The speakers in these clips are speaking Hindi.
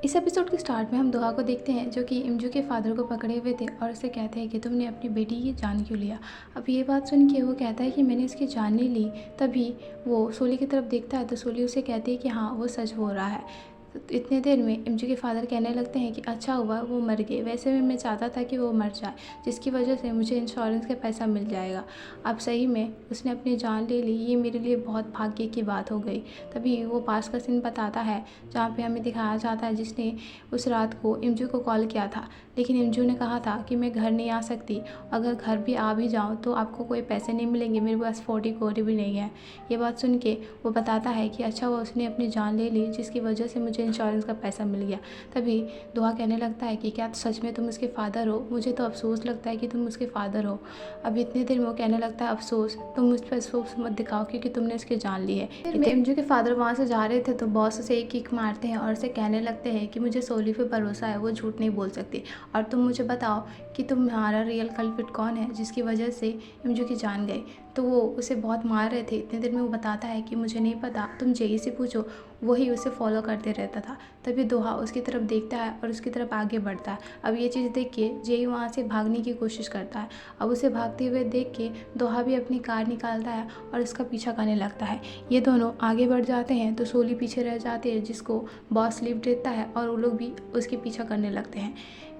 इस एपिसोड के स्टार्ट में हम दोहा को देखते हैं जो कि इमजू के फादर को पकड़े हुए थे और उसे कहते हैं कि तुमने अपनी बेटी की जान क्यों लिया। अब ये बात सुन के वो कहता है कि मैंने इसकी जान नहीं ली। तभी वो सोली की तरफ देखता है तो सोली उसे कहती है कि हाँ वो सच हो रहा है। तो इतने देर में इमजू के फादर कहने लगते हैं कि अच्छा हुआ वो मर गए, वैसे भी मैं चाहता था कि वो मर जाए जिसकी वजह से मुझे इंश्योरेंस का पैसा मिल जाएगा। अब सही में उसने अपनी जान ले ली, ये मेरे लिए बहुत भाग्य की बात हो गई। तभी वो पास का सीन बताता है जहाँ पे हमें दिखाया जाता है जिसने उस रात को इमजू को कॉल किया था, लेकिन इमजू ने कहा था कि मैं घर नहीं आ सकती, अगर घर भी आ भी जाऊँ तो आपको कोई पैसे नहीं मिलेंगे, मेरे पास 40 कौड़ी भी नहीं है। ये बात सुन के वो बताता है कि अच्छा हुआ उसने अपनी जान ले ली जिसकी वजह से मुझे इंश्योरेंस का पैसा मिल गया। तभी दोहा कहने लगता है कि क्या सच में तुम उसके फादर हो, मुझे तो अफसोस लगता है कि तुम उसके फादर हो। अब इतने देर में वो कहने लगता है अफसोस, तुम मुझ पर अफसोस मत दिखाओ क्योंकि तुमने उसकी जान ली है। फिर में इमजू के फादर वहाँ से जा रहे थे तो बॉस उसे एक किक मारते हैं और उसे कहने लगते हैं कि मुझे सोली पे भरोसा है, वो झूठ नहीं बोल सकती, और तुम मुझे बताओ कि तुम्हारा रियल कल्प्रिट कौन है जिसकी वजह से इमजू की जान गई। तो वो उसे बहुत मार रहे थे। इतनी देर में वो बताता है कि मुझे नहीं पता, तुम जेई से पूछो, वही उसे फॉलो करते रहता था। तभी दोहा उसकी तरफ देखता है और उसकी तरफ आगे बढ़ता है। अब ये चीज़ देख के जेई वहाँ से भागने की कोशिश करता है। अब उसे भागते हुए देख के दोहा भी अपनी कार निकालता है और उसका पीछा करने लगता है। ये दोनों आगे बढ़ जाते हैं तो सोली पीछे रह जाती है जिसको बॉस लिफ्ट देता है और वो लोग भी उसके पीछा करने लगते हैं।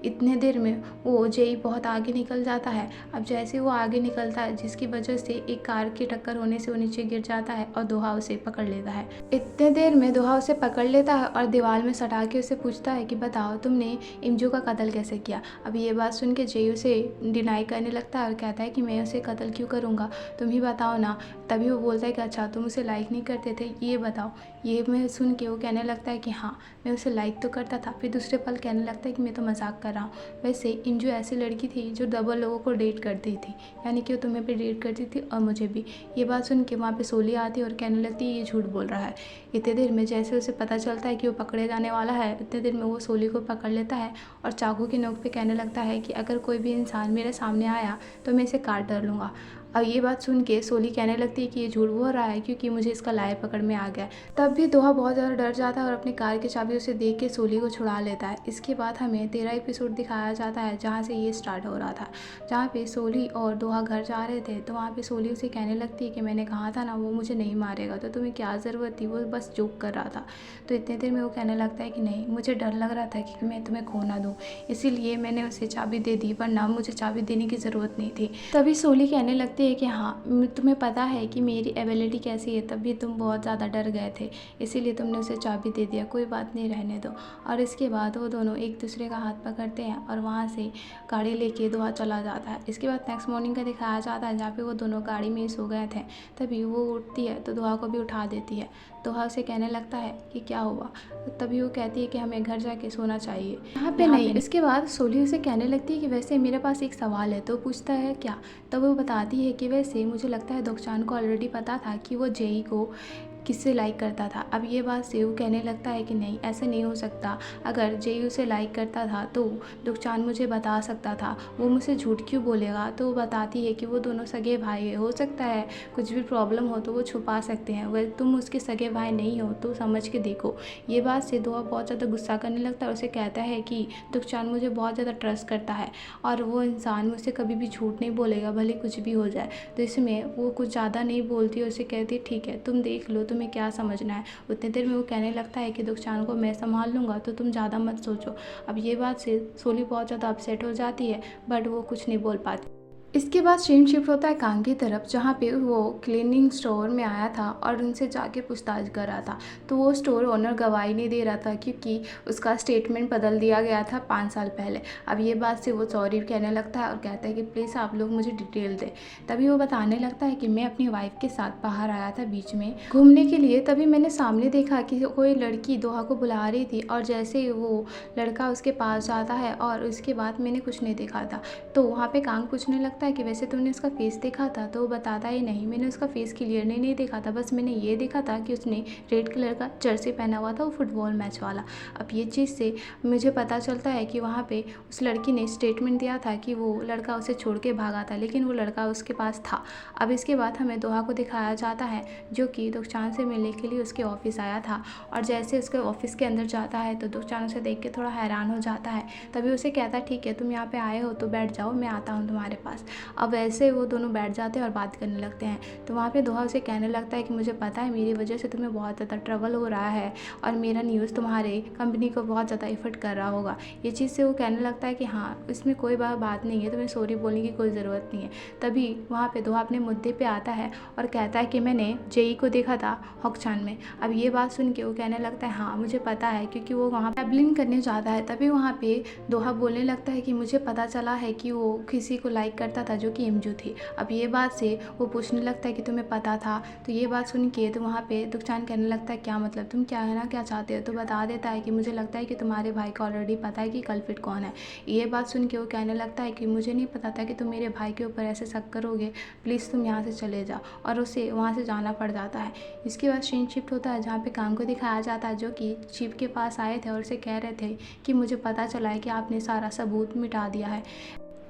इतने देर में वो जेई बहुत आगे निकल जाता है। अब जैसे वो आगे निकलता है जिसकी वजह से एक कार की टक्कर होने से वो नीचे गिर जाता है और दोहा उसे पकड़ लेता है। इतने देर में दोहा उसे पकड़ लेता है और दीवार में सटा के उसे पूछता है कि बताओ तुमने इमजू का कत्ल कैसे किया। अब ये बात सुन के जेई उसे डिनाई करने लगता है और कहता है कि मैं उसे कत्ल क्यों करूँगा, तुम ही बताओ ना। तभी वो बोलता है कि अच्छा तुम उसे लाइक नहीं करते थे, ये बताओ। ये मैं सुन के वो कहने लगता है कि हाँ मैं उसे लाइक तो करता था, फिर दूसरे पल कहने लगता है कि मैं तो मजाक कर रहा हूँ। वैसे इंजू ऐसी लड़की थी जो डबल लोगों को डेट करती थी, यानी कि वो तुम्हें भी डेट करती थी और मुझे भी। ये बात सुन के वहाँ पे सोली आती है और कहने लगती है ये झूठ बोल रहा है। इतने देर में जैसे उसे पता चलता है कि वो पकड़े जाने वाला है, इतने देर में वो सोली को पकड़ लेता है और चाकू की नोक पे कहने लगता है कि अगर कोई भी इंसान मेरे सामने आया तो मैं इसे काट डालूंगा। अब ये बात सुन के सोली कहने लगती है कि ये झूठ बोल रहा है क्योंकि मुझे इसका लाए पकड़ में आ गया। तब भी दोहा बहुत ज़्यादा डर जाता है और अपनी कार की चाबी उसे देख के सोली को छुड़ा लेता है। इसके बाद हमें 13 एपिसोड दिखाया जाता है जहाँ से ये स्टार्ट हो रहा था, जहाँ पे सोली और दोहा घर जा रहे थे। तो वहाँ पे सोली उसे कहने लगती है कि मैंने कहा था ना वो मुझे नहीं मारेगा, तो तुम्हें क्या ज़रूरत थी, वो बस जोक कर रहा था। तो इतने देर में वो कहने लगता है कि नहीं, मुझे डर लग रहा था कि मैं तुम्हें खो ना दूँ, इसीलिए मैंने उसे चाबी दे दी, वरना मुझे चाबी देने की ज़रूरत नहीं थी। तभी सोली कहने लगती है कि हाँ तुम्हें पता है कि मेरी एबिलिटी कैसी है, तभी तुम बहुत ज़्यादा डर गए थे, इसीलिए तुमने उसे चाबी दे दिया, कोई बात नहीं रहने दो। और इसके बाद वो दोनों एक दूसरे का हाथ पकड़ते हैं और वहाँ से गाड़ी लेके दोहा चला जाता है। इसके बाद नेक्स्ट मॉर्निंग का दिखाया जाता है जहाँ पे वो दोनों गाड़ी में ही सो गए थे। तभी वो उठती है तो दोहा को भी उठा देती है। दोहा उसे कहने लगता है कि क्या हुआ। तभी वो कहती है कि हमें घर जाके सोना चाहिए, यहाँ पे नहीं। इसके बाद सोली उसे कहने लगती है कि वैसे मेरे पास एक सवाल है। तो पूछता है क्या। तब वो बताती है कि वैसे मुझे लगता है दोकचान को ऑलरेडी पता था कि वो जेई को किससे लाइक करता था। अब ये बात से वो कहने लगता है कि नहीं ऐसे नहीं हो सकता, अगर जेई उसे लाइक करता था तो दोकचान मुझे बता सकता था, वो मुझसे झूठ क्यों बोलेगा। तो वो बताती है कि वो दोनों सगे भाई है, हो सकता है कुछ भी प्रॉब्लम हो तो वो छुपा सकते हैं, वह तुम उसके सगे भाई नहीं हो तो समझ के देखो। ये बात से दोहा बहुत ज़्यादा गुस्सा करने लगता है और उसे कहता है कि दोकचान मुझे बहुत ज़्यादा ट्रस्ट करता है और वो इंसान मुझसे कभी भी झूठ नहीं बोलेगा भले कुछ भी हो जाए। तो इसमें वो कुछ ज़्यादा नहीं बोलती और उसे कहती ठीक है तुम देख लो तुम्हें क्या समझना है। उतने देर में वो कहने लगता है कि दोकचान को मैं संभाल लूँगा तो तुम ज़्यादा मत सोचो। अब ये बात से सोली बहुत ज़्यादा अपसेट हो जाती है बट वो कुछ नहीं बोल पाती। इसके बाद सीन शिफ्ट होता है कांग की तरफ जहाँ पे वो क्लीनिंग स्टोर में आया था और उनसे जाके पूछताछ कर रहा था। तो वो स्टोर ओनर गवाही नहीं दे रहा था क्योंकि उसका स्टेटमेंट बदल दिया गया था 5 साल पहले। अब ये बात से वो सॉरी कहने लगता है और कहता है कि प्लीज़ आप लोग मुझे डिटेल दें। तभी वो बताने लगता है कि मैं अपनी वाइफ के साथ बाहर आया था बीच में घूमने के लिए, तभी मैंने सामने देखा कि कोई लड़की दोहा को बुला रही थी और जैसे ही वो लड़का उसके पास जाता है और उसके बाद मैंने कुछ नहीं देखा था। तो वहाँ पर कांग पूछने लगता लगता है कि वैसे तुमने उसका फेस देखा था, तो वो बताता है नहीं, मैंने उसका फेस क्लियरली नहीं देखा था, बस मैंने ये देखा था कि उसने रेड कलर का जर्सी पहना हुआ था, वो फुटबॉल मैच वाला। अब ये चीज़ से मुझे पता चलता है कि वहाँ पे उस लड़की ने स्टेटमेंट दिया था कि वो लड़का उसे छोड़ के भागा था, लेकिन वो लड़का उसके पास था। अब इसके बाद हमें दोहा को दिखाया जाता है जो कि दुखचान से मिलने के लिए उसके ऑफिस आया था, और जैसे उसके ऑफिस के अंदर जाता है तो दुखचान उसे देख के थोड़ा हैरान हो जाता है। तभी उसे कहता है ठीक है, तुम यहाँ पे आए हो तो बैठ जाओ, मैं आता हूँ तुम्हारे पास। अब ऐसे वो दोनों बैठ जाते हैं और बात करने लगते हैं। तो वहाँ पे दोहा उसे कहने लगता है कि मुझे पता है मेरी वजह से तुम्हें बहुत ज़्यादा ट्रबल हो रहा है, और मेरा न्यूज़ तुम्हारे कंपनी को बहुत ज़्यादा इफेक्ट कर रहा होगा। ये चीज़ से वो कहने लगता है कि हाँ, इसमें कोई बात नहीं है, तुम्हें सॉरी बोलने की कोई ज़रूरत नहीं है। तभी वहाँ पे दोहा अपने मुद्दे पे आता है और कहता है कि मैंने जेई को देखा था हॉकचान में। अब ये बात सुन के वो कहने लगता है हाँ मुझे पता है, क्योंकि वो वहाँ ट्रैवलिंग करने जाता है। तभी वहाँ पे दोहा बोलने लगता है कि मुझे पता चला है कि वो किसी को लाइक करता था जो कि इमजू थी। अब ये बात से वो पूछने लगता है कि तुम्हें पता था। तो ये बात सुन के तो वहाँ पे दुखचान कहने लगता है क्या मतलब, तुम क्या है ना क्या चाहते हो। तो बता देता है कि मुझे लगता है कि तुम्हारे भाई को ऑलरेडी पता है कि कल्प्रिट कौन है। ये बात सुन के वो कहने लगता है कि मुझे नहीं पता था कि तुम मेरे भाई के ऊपर ऐसे शक करोगे, प्लीज़ तुम यहाँ से चले जाओ। और उसे वहाँ से जाना पड़ जाता है। इसके बाद सीन शिफ्ट होता है जहाँ पे कांग को दिखाया जाता है जो कि चीफ के पास आए थे और उसे कह रहे थे कि मुझे पता चला है कि आपने सारा सबूत मिटा दिया है।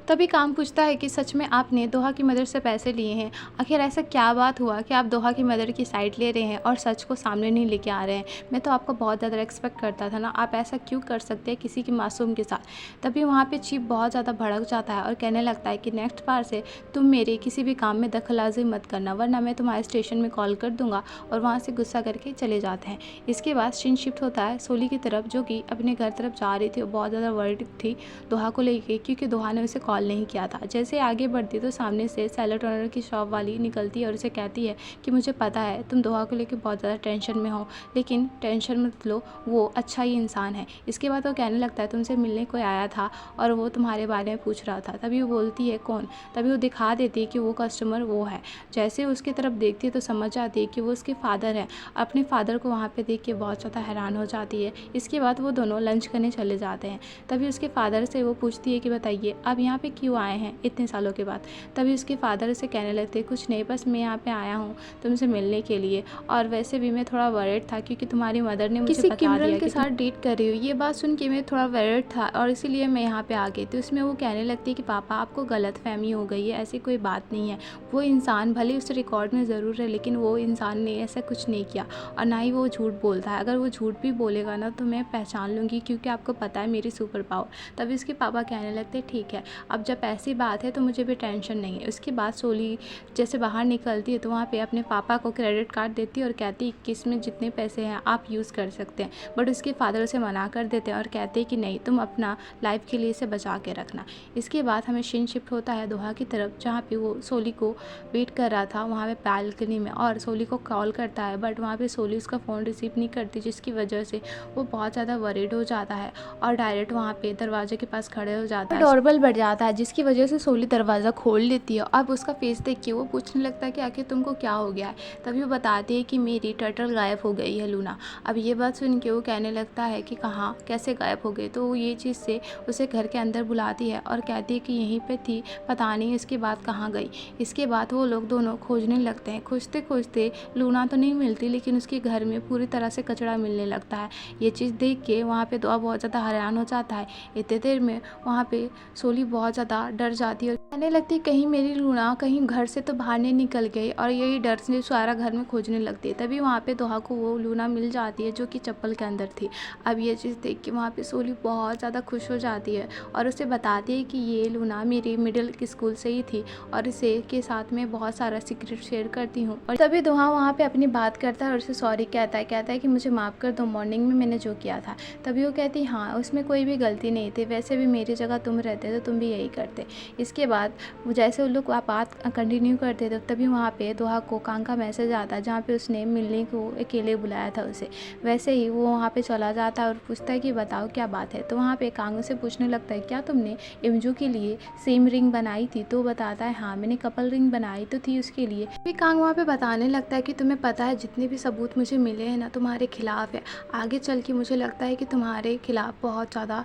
तभी कांग पूछता है कि सच में आपने दोहा की मदर से पैसे लिए हैं, आखिर ऐसा क्या बात हुआ कि आप दोहा की मदर की साइड ले रहे हैं और सच को सामने नहीं लेके आ रहे हैं। मैं तो आपको बहुत ज़्यादा एक्सपेक्ट करता था ना, आप ऐसा क्यों कर सकते हैं किसी की मासूम के साथ। तभी वहाँ पे चीफ बहुत ज़्यादा भड़क जाता है और कहने लगता है कि नेक्स्ट बार से तुम मेरे किसी भी काम में दखलअंदाजी मत करना, वरना मैं तुम्हारे स्टेशन में कॉल कर दूंगा। और वहाँ से गुस्सा करके चले जाते हैं। इसके बाद सीन शिफ्ट होता है सोली की तरफ जो कि अपने घर तरफ जा रही थी और बहुत ज़्यादा वर्ried थी दोहा को लेके, क्योंकि दोहा ने उसे कॉल नहीं किया था। जैसे आगे बढ़ती तो सामने से सैलड ओनर की शॉप वाली निकलती है और उसे कहती है कि मुझे पता है तुम दोहा को लेकर बहुत ज़्यादा टेंशन में हो, लेकिन टेंशन मत लो, वो अच्छा ही इंसान है। इसके बाद वो कहने लगता है तुमसे मिलने कोई आया था और वो तुम्हारे बारे में पूछ रहा था। तभी वो बोलती है कौन। तभी वो दिखा देती है कि वो कस्टमर वो है। जैसे उसकी तरफ देखती है तो समझ जाती है कि वो उसके फादर है। अपने फादर को वहाँ पे देख के बहुत ज़्यादा हैरान हो जाती है। इसके बाद वो दोनों लंच करने चले जाते हैं। तभी उसके फादर से वो पूछती है कि बताइए आप यहाँ पे क्यों आए हैं इतने सालों के बाद। तभी उसके फादर से कहने लगते कुछ नहीं, बस मैं यहाँ पे आया हूँ तुमसे मिलने के लिए, और वैसे भी मैं थोड़ा वरिड था क्योंकि तुम्हारी मदर ने मुझे बता दिया के साथ डेट कर रही हो। ये बात सुन के मैं थोड़ा वरिड था और इसीलिए मैं यहाँ पे आ गई। तो उसमें वो कहने लगती है कि पापा आपको गलत फहमी हो गई है, ऐसी कोई बात नहीं है। वो इंसान भले उस रिकॉर्ड में ज़रूर है, लेकिन वो इंसान ने ऐसा कुछ नहीं किया और ना ही वो झूठ बोलता है। अगर वो झूठ भी बोलेगा ना तो मैं पहचान लूँगी, क्योंकि आपको पता है मेरी सुपर पावर। तभी उसके पापा कहने लगते ठीक है, अब जब ऐसी बात है तो मुझे भी टेंशन नहीं है। उसके बाद सोली जैसे बाहर निकलती है तो वहाँ पे अपने पापा को क्रेडिट कार्ड देती है और कहती है कि इसमें जितने पैसे हैं आप यूज़ कर सकते हैं। बट उसके फादर उसे मना कर देते हैं और कहते हैं कि नहीं, तुम अपना लाइफ के लिए इसे बचा के रखना। इसके बाद हमें सीन शिफ्ट होता है दोहा की तरफ जहाँ पे वो सोली को वेट कर रहा था वहाँ पे बालकनी में, और सोली को कॉल करता है बट वहाँ पे सोली उसका फ़ोन रिसीव नहीं करती, जिसकी वजह से वो बहुत ज़्यादा वरीड हो जाता है और डायरेक्ट वहाँ पे दरवाजे के पास खड़े हो जाता है। डोरबेल बढ़ जाता है जिसकी वजह से सोली दरवाज़ा खोल लेती है। अब उसका फेस देख के वो पूछने लगता है कि आखिर तुमको क्या हो गया है। तभी वो बताती है कि मेरी टर्टल गायब हो गई है लूना। अब ये बात सुन के वो कहने लगता है कि कहाँ कैसे गायब हो गई। तो वो ये चीज़ से उसे घर के अंदर बुलाती है और कहती है कि यहीं पे थी, पता नहीं इसके बाद कहाँ गई। इसके बाद वो लोग दोनों खोजने लगते हैं। खोजते खोजते लूना तो नहीं मिलती, लेकिन उसके घर में पूरी तरह से कचरा मिलने लगता है। ये चीज़ देख के वहाँ पे दोहा बहुत ज़्यादा हैरान हो जाता है। इतने देर में वहाँ पे सोली बहुत ज़्यादा डर जाती है और कहने लगती है कहीं मेरी लूना कहीं घर से तो बाहर नहीं निकल गई, और यही डर से सारा घर में खोजने लगती है। तभी वहाँ पे दोहा को वो लूना मिल जाती है जो कि चप्पल के अंदर थी। अब ये चीज़ देख के वहाँ पे सोली बहुत ज़्यादा खुश हो जाती है और उसे बताती है कि ये लूना मेरी मिडिल स्कूल से ही थी और इसे के साथ में बहुत सारा सीक्रेट शेयर करती हूँ। और तभी दोहा वहाँ पे अपनी बात करता है और उसे सॉरी कहता है कि मुझे माफ़ कर दो मॉर्निंग में मैंने जो किया था। तभी वो कहती हाँ उसमें कोई भी गलती नहीं थी, वैसे भी मेरी जगह तुम रहते तो तुम भी यही करते। इसके बाद जैसे उन लोग बात कंटिन्यू करते थे तभी वहाँ पे दोहा को कांग का मैसेज आता है जहाँ पे उसने मिलने को अकेले बुलाया था उसे। वैसे ही वो वहाँ पे चला जाता है और पूछता है कि बताओ क्या बात है। तो वहाँ पे कांग से पूछने लगता है क्या तुमने इमजू के लिए सेम रिंग बनाई थी। तो बताता है हाँ मैंने कपल रिंग बनाई तो थी उसके लिए। फिर कांग वहाँ पे बताने लगता है कि तुम्हें पता है जितने भी सबूत मुझे मिले हैं ना तुम्हारे खिलाफ है, आगे चल के मुझे लगता है कि तुम्हारे खिलाफ बहुत ज़्यादा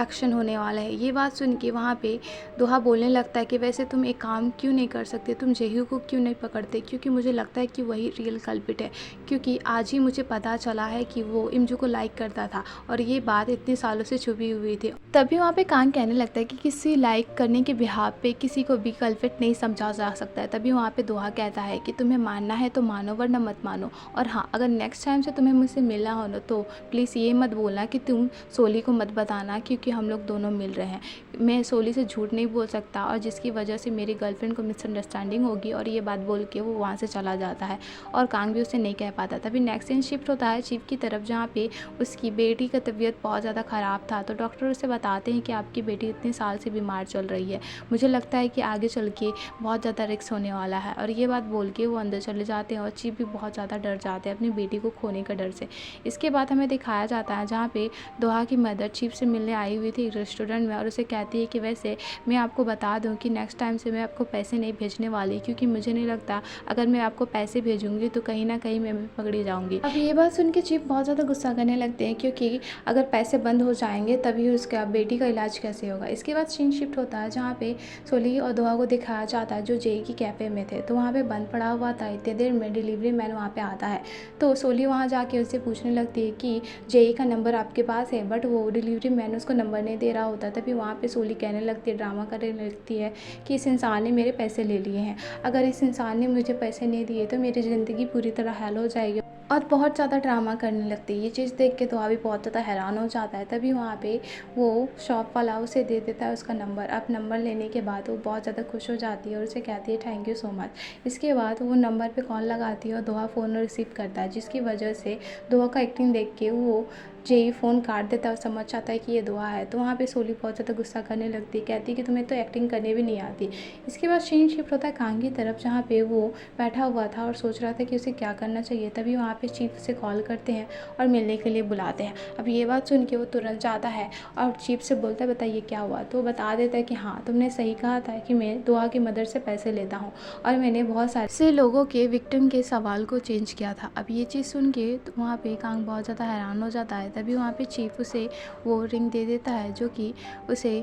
एक्शन होने वाला है। ये बात सुन के वहाँ पे दोहा बोलने लगता है कि वैसे तुम एक काम क्यों नहीं कर सकते, तुम जेहू को क्यों नहीं पकड़ते, क्योंकि मुझे लगता है कि वही रियल कल्प्रिट है, क्योंकि आज ही मुझे पता चला है कि वो इमजू को लाइक करता था और ये बात इतने सालों से छुपी हुई थी। तभी वहाँ पे कांग कहने लगता है कि किसी लाइक करने के बिहाफ पे किसी को भी कल्प्रिट नहीं समझा जा सकता है। तभी वहाँ पे दोहा कहता है कि तुम्हें मानना है तो मानो वरना मत मानो, और हाँ, अगर नेक्स्ट टाइम से तुम्हें मुझसे मिलना हो ना तो प्लीज़ ये मत बोलना कि तुम सोली को मत बताना, क्योंकि हम लोग दोनों मिल रहे हैं। मैं सोली से झूठ नहीं बोल सकता और जिसकी वजह से मेरी गर्लफ्रेंड को मिसअंडरस्टैंडिंग होगी, और ये बात बोल के वो वहाँ से चला जाता है और कांग भी उसे नहीं कह पाता। तभी नेक्स्ट सीन शिफ्ट होता है चीफ की तरफ, जहाँ पे उसकी बेटी का तबीयत बहुत ज़्यादा ख़राब था। तो डॉक्टर उसे बताते हैं कि आपकी बेटी इतने साल से बीमार चल रही है, मुझे लगता है कि आगे चल के बहुत ज़्यादा रिस्क होने वाला है। और ये बात बोल के वो अंदर चले जाते हैं और चीफ भी बहुत ज़्यादा डर जाते हैं अपनी बेटी को खोने का डर से। इसके बाद हमें दिखाया जाता है जहाँ पे दोहा की मदर चीफ से मिलने आई हुई थी एक रेस्टोरेंट में, और उसे कहती है कि वैसे मैं आपको बता दूं कि नेक्स्ट टाइम से मैं आपको पैसे नहीं भेजने वाली, क्योंकि मुझे नहीं लगता अगर मैं आपको पैसे भेजूंगी तो कहीं ना कहीं मैं भी पकड़ी जाऊंगी। अब ये बात सुन के चीफ बहुत ज़्यादा गुस्सा करने लगते हैं, क्योंकि अगर पैसे बंद हो जाएंगे तभी उसका बेटी का इलाज कैसे होगा। इसके बाद सीन शिफ्ट होता है जहाँ पे सोली और दोहा को दिखाया जाता है जो जेई की कैफ़े में थे। तो वहाँ पे बंद पड़ा हुआ था, इतने देर में डिलीवरी मैन वहाँ पे आता है। तो सोली वहाँ जाके उससे पूछने लगती है कि जेई का नंबर आपके पास है, बट वो डिलीवरी मैन उसको नंबर नहीं दे रहा होता। तभी वहाँ पे सोली कहने लगती है, ड्रामा करने लगती है कि इस इंसान ने मेरे पैसे ले लिए हैं, अगर इस इंसान ने मुझे पैसे नहीं दिए तो मेरी ज़िंदगी पूरी तरह हल हो जाएगी, और बहुत ज़्यादा ड्रामा करने लगती है। ये चीज़ देख के दोहा भी बहुत ज़्यादा हैरान हो जाता है। तभी वहाँ पे वो शॉप वाला उसे दे देता है उसका नंबर। अब नंबर लेने के बाद वो बहुत ज़्यादा खुश हो जाती है और उसे कहती है थैंक यू सो मच। इसके बाद वो नंबर पे कॉल लगाती है और दोहा फ़ोन रिसीव करता है, जिसकी वजह से दोहा का एक्टिंग देख के वो जेई फ़ोन काट देता है और समझ जाता है कि ये दोहा है। तो वहाँ पे सोली बहुत ज़्यादा गुस्सा करने लगती है, कहती है कि तुम्हें तो एक्टिंग करने भी नहीं आती। इसके बाद सीन शिफ्ट होता है कांग की तरफ, जहाँ पे वो बैठा हुआ था और सोच रहा था कि उसे क्या करना चाहिए। तभी वहाँ पे चीफ से कॉल करते हैं और मिलने के लिए बुलाते हैं। अब ये बात सुन के वो तुरंत जाता है और चीफ से बोलता है बताइए क्या हुआ। तो वो बता देता है कि हाँ, तुमने सही कहा था कि मैं दोहा की मदर से पैसे लेता हूँ और मैंने बहुत सारे से लोगों के विक्टिम के सवाल को चेंज किया था। अब ये चीज़ सुन के तो वहाँ पे कांग बहुत ज़्यादा हैरान हो जाता है। तभी वहाँ पे चीफ उसे वो रिंग दे देता है जो कि उसे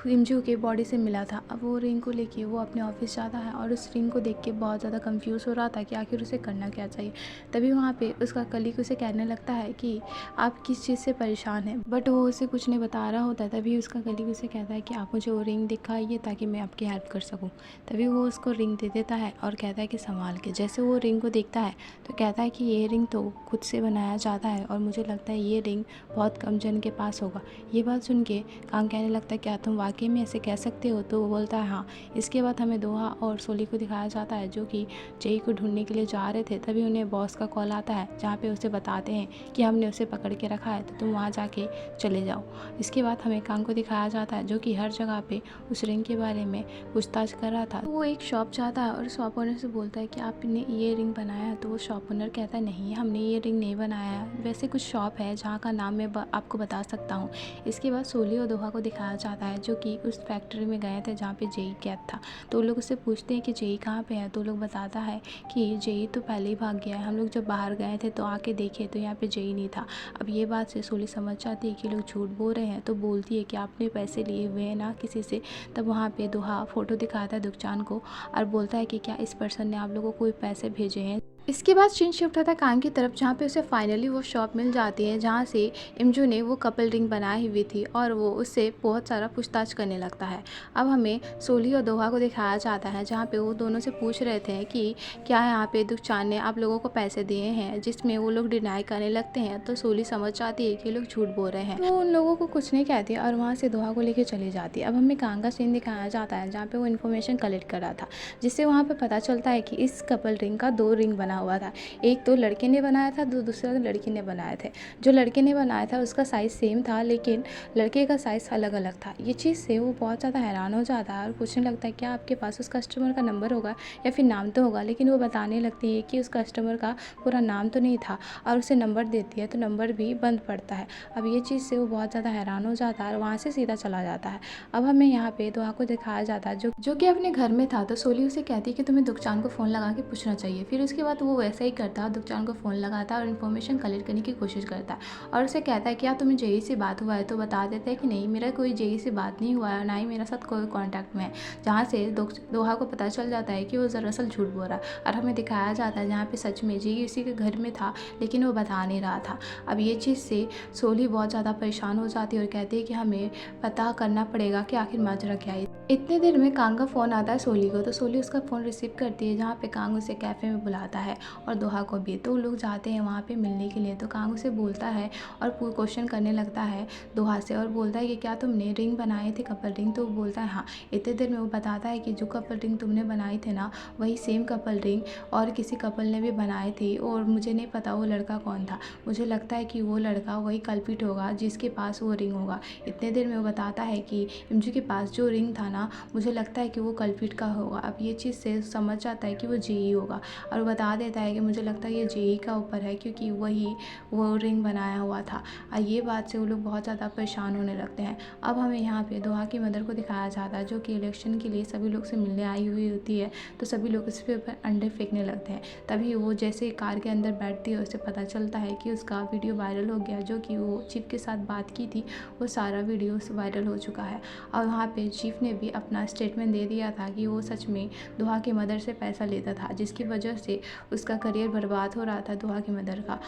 इमजू के बॉडी से मिला था। अब वो रिंग को लेके वो अपने ऑफिस जाता है और उस रिंग को देख के बहुत ज़्यादा कंफ्यूज हो रहा था कि आखिर उसे करना क्या चाहिए। तभी वहाँ पे उसका कलीग उसे कहने लगता है कि आप किस चीज़ से परेशान हैं, बट वो उसे कुछ नहीं बता रहा होता है। तभी उसका कलीग उसे कहता है कि आप मुझे वो रिंग दिखाइए ताकि मैं आपकी हेल्प कर सकूँ। तभी वो उसको रिंग दे देता है और कहता है कि संभाल के। जैसे वो रिंग को देखता है तो कहता है कि ये रिंग तो खुद से बनाया जाता है और मुझे लगता है ये रिंग बहुत कम जन के पास होगा। ये बात सुन के कांग कहने लगता है क्या तुम वाकई में ऐसे कह सकते हो। तो वो बोलता है हाँ। इसके बाद हमें दोहा और सोली को दिखाया जाता है जो कि जेई को ढूंढने के लिए जा रहे थे। तभी उन्हें बॉस का कॉल आता है जहाँ पे उसे बताते हैं कि हमने उसे पकड़ के रखा है, तो तुम वहाँ जाके चले जाओ। इसके बाद हमें कांग को दिखाया जाता है जो कि हर जगह पे उस रिंग के बारे में पूछताछ कर रहा था। तो वो एक शॉप जाता है और शॉप ओनर से बोलता है कि आपने ये रिंग बनाया है। तो वो शॉप ओनर कहता है नहीं, हमने ये रिंग नहीं बनाया है, वैसे कुछ शॉप है जहाँ का नाम मैं आपको बता सकता हूँ। इसके बाद सोली और दोहा को दिखाया जाता है जो कि उस फैक्ट्री में गए थे जहाँ पे जेई कैद था। तो लोग उससे पूछते हैं कि जेई कहाँ पे है। तो लोग बताता है कि जेई तो पहले ही भाग गया है, हम लोग जब बाहर गए थे तो आके देखे तो यहाँ पे जेई नहीं था। अब ये बात से सोली समझ जाती है कि लोग झूठ बोल रहे हैं। तो बोलती है कि आपने पैसे लिए हुए हैं ना किसी से। तब वहाँ पे दोहा फोटो दिखाता है दुखचान को और बोलता है कि क्या इस पर्सन ने आप लोगों को कोई पैसे भेजे हैं। इसके बाद सीन शिफ्ट होता है कांग की तरफ, जहाँ पे उसे फाइनली वो शॉप मिल जाती है जहाँ से इमजू ने वो कपल रिंग बनाई हुई थी और वो उससे बहुत सारा पूछताछ करने लगता है। अब हमें सोली और दोहा को दिखाया जाता है जहाँ पे वो दोनों से पूछ रहे थे कि क्या यहाँ पे दुखचान ने आप लोगों को पैसे दिए हैं, जिसमें वो लोग डिनाई करने लगते हैं। तो सोली समझ जाती है कि लोग झूठ बोल रहे हैं, तो उन लोगों को कुछ नहीं कहती और वहाँ से दोहा को लेकर चली जाती है। अब हमें कांग का सीन दिखाया जाता है जहाँ पे वो इन्फॉर्मेशन कलेक्ट कर रहा था, जिससे वहाँ पे पता चलता है कि इस कपल रिंग का 2 रिंग बना हुआ था। एक तो लड़के ने बनाया था, दूसरा लड़की ने बनाए थे। जो लड़के ने बनाया था उसका साइज़ सेम था, लेकिन लड़के का साइज़ अलग अलग था। ये चीज़ से वो बहुत ज़्यादा हैरान हो जाता है और पूछने लगता है क्या आपके पास उस कस्टमर का नंबर होगा या फिर नाम तो होगा। लेकिन वो बताने लगती है कि उस कस्टमर का पूरा नाम तो नहीं था और उसे नंबर देती है तो नंबर भी बंद पड़ता है। अब ये चीज़ से वो बहुत ज़्यादा हैरान हो जाता है और वहाँ से सीधा चला जाता है। अब हमें यहाँ पे दोहा को दिखाया जाता है जो कि अपने घर में था। तो सोली उसे कहती है कि तुम्हें दुखचान को फ़ोन लगा के पूछना चाहिए। फिर उसके बाद वो वैसा ही करता, दुखचान को फ़ोन लगाता और इन्फॉर्मेशन कलेक्ट करने की कोशिश करता है और उसे कहता है क्या तुम्हें जेई से बात हुआ है, तो बता देता है कि नहीं मेरा कोई जेई से बात नहीं हुआ है, ना ही मेरे साथ कोई कॉन्टैक्ट में है। जहाँ से दोहा को पता चल जाता है कि वो दरअसल झूठ बोल रहा है और हमें दिखाया जाता है जहाँ पे सच में जेई उसी के घर में था लेकिन वो बता नहीं रहा था। अब ये चीज़ से सोली बहुत ज़्यादा परेशान हो जाती है और कहती है कि हमें पता करना पड़ेगा कि आखिर माजरा क्या है। इतने देर में कांग का फ़ोन आता है सोली को, तो सोली उसका फ़ोन रिसीव करती है जहाँ पे कांग उसे कैफ़े में बुलाता है और दोहा को भी। तो लोग जाते हैं वहाँ पे मिलने के लिए। तो कांग उसे बोलता है और क्वेश्चन करने लगता है दोहा से और बोलता है कि क्या तुमने रिंग बनाए थे, कपल रिंग? तो वो बोलता है हाँ। इतने देर में वो बताता है कि जो कपल रिंग तुमने बनाई थे ना, वही सेम कपल रिंग और किसी कपल ने भी बनाई थी और मुझे नहीं पता वो लड़का कौन था। मुझे लगता है कि वो लड़का वही कल्पित होगा जिसके पास वो रिंग होगा। इतने देर में वो बताता है कि इमजू के पास जो रिंग था ना, मुझे लगता है कि वो कल्पित का होगा। अब ये चीज़ से समझ जाता है कि वो जेई होगा और बता देता है कि मुझे लगता है ये जेई का ऊपर है क्योंकि वही वो रिंग बनाया हुआ था। और ये बात से वो लोग बहुत ज़्यादा परेशान होने लगते हैं। अब हमें यहाँ पे दोहा की मदर को दिखाया जाता है जो कि इलेक्शन के लिए सभी लोग से मिलने आई हुई होती है। तो सभी लोग उस पे ऊपर अंडे फेंकने लगते हैं। तभी वो जैसे कार के अंदर बैठती है उसे पता चलता है कि उसका वीडियो वायरल हो गया, जो कि वो चीफ के साथ बात की थी वो सारा वीडियो वायरल हो चुका है। और वहाँ पे चीफ ने भी अपना स्टेटमेंट दे दिया था कि वो सच में दोहा की मदर से पैसा लेता था, जिसकी वजह से उसका करियर बर्बाद हो रहा था दोहा की मदर का।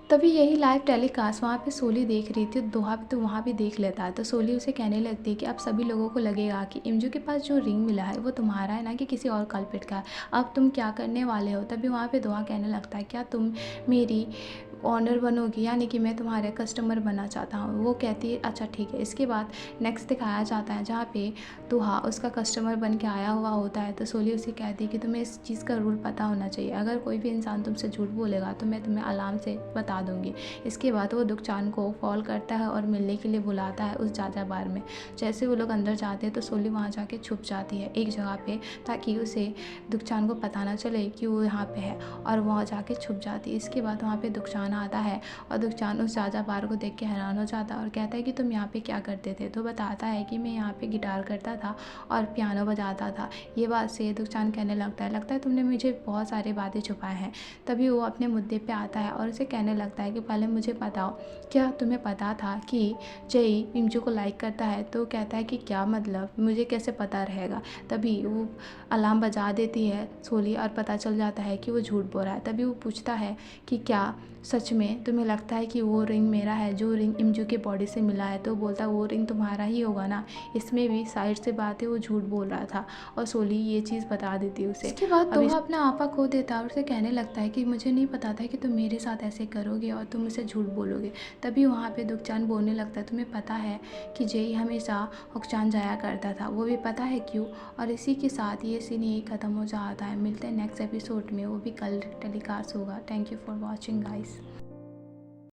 तभी यही लाइव टेलीकास्ट वहाँ पे सोली देख रही थी, दोहा भी तो वहाँ भी देख लेता है। तो सोली उसे कहने लगती है कि अब सभी लोगों को लगेगा कि इमजू के पास जो रिंग मिला है वो तुम्हारा है, ना कि किसी और कल्पित का है। अब तुम क्या करने वाले हो? तभी वहाँ पे दोहा कहने लगता है क्या तुम मेरी ऑनर बनोगी, यानी कि मैं तुम्हारे कस्टमर बनना चाहता हूँ। वो कहती है अच्छा ठीक है। इसके बाद नेक्स्ट दिखाया जाता है जहाँ पे दोहा उसका कस्टमर बन के आया हुआ होता है। तो सोली उसे कहती है कि तुम्हें इस चीज़ का रूल पता होना चाहिए, अगर कोई भी इंसान तुमसे झूठ बोलेगा तो मैं तुम्हें अलार्म से बता दूंगी। इसके बाद वो दुखचान को कॉल करता है और मिलने के लिए बुलाता है उस जाजा बार में। जैसे वो लोग अंदर जाते हैं तो सोली वहाँ जाके छुप जाती है एक जगह पे, ताकि उसे दुखचान को पता ना चले कि वो यहाँ पे है, और वहाँ जाके छुप जाती है। इसके बाद वहाँ पे दुखचान आता है और दुखचान उस जाजा बार को देख के हैरान हो जाता है और कहता है कि तुम यहाँ पे क्या करते थे? तो बताता है कि मैं यहाँ पे गिटार करता था और पियानो बजाता था। ये बात से दुखचान कहने लगता है तुमने मुझे बहुत सारी बातें छुपाए हैं। तभी वो अपने मुद्दे पे आता है और उसे कहने लगता है कि पहले मुझे बताओ, क्या तुम्हें पता था कि जेई इमजू को लाइक करता है? तो कहता है कि क्या मतलब, मुझे कैसे पता रहेगा? तभी वो अलार्म बजा देती है सोली और पता चल जाता है कि वो झूठ बोल रहा है। तभी वो पूछता है कि क्या सच में तुम्हें लगता है कि वो रिंग मेरा है जो रिंग इमजू के बॉडी से मिला है? तो बोलता है वो रिंग तुम्हारा ही होगा ना। इसमें भी साइड से बात है वो झूठ बोल रहा था और सोली ये चीज़ बता देती है उसे। इसके बाद दोहा अपना आपा खो देता है और उसे कहने लगता है कि मुझे नहीं पता था कि तुम मेरे साथ ऐसे करोगे और तुम मुझसे झूठ बोलोगे। तभी वहाँ पे दुखचान बोलने लगता है तुम्हें पता है कि जेई हमेशा हुक्चान जाया करता था, वो भी पता है क्यों? और इसी के साथ ये सीन यही ख़त्म हो जाता है। मिलते हैं नेक्स्ट एपिसोड में, वो भी कल टेलीकास्ट होगा। Thank you for watching guys.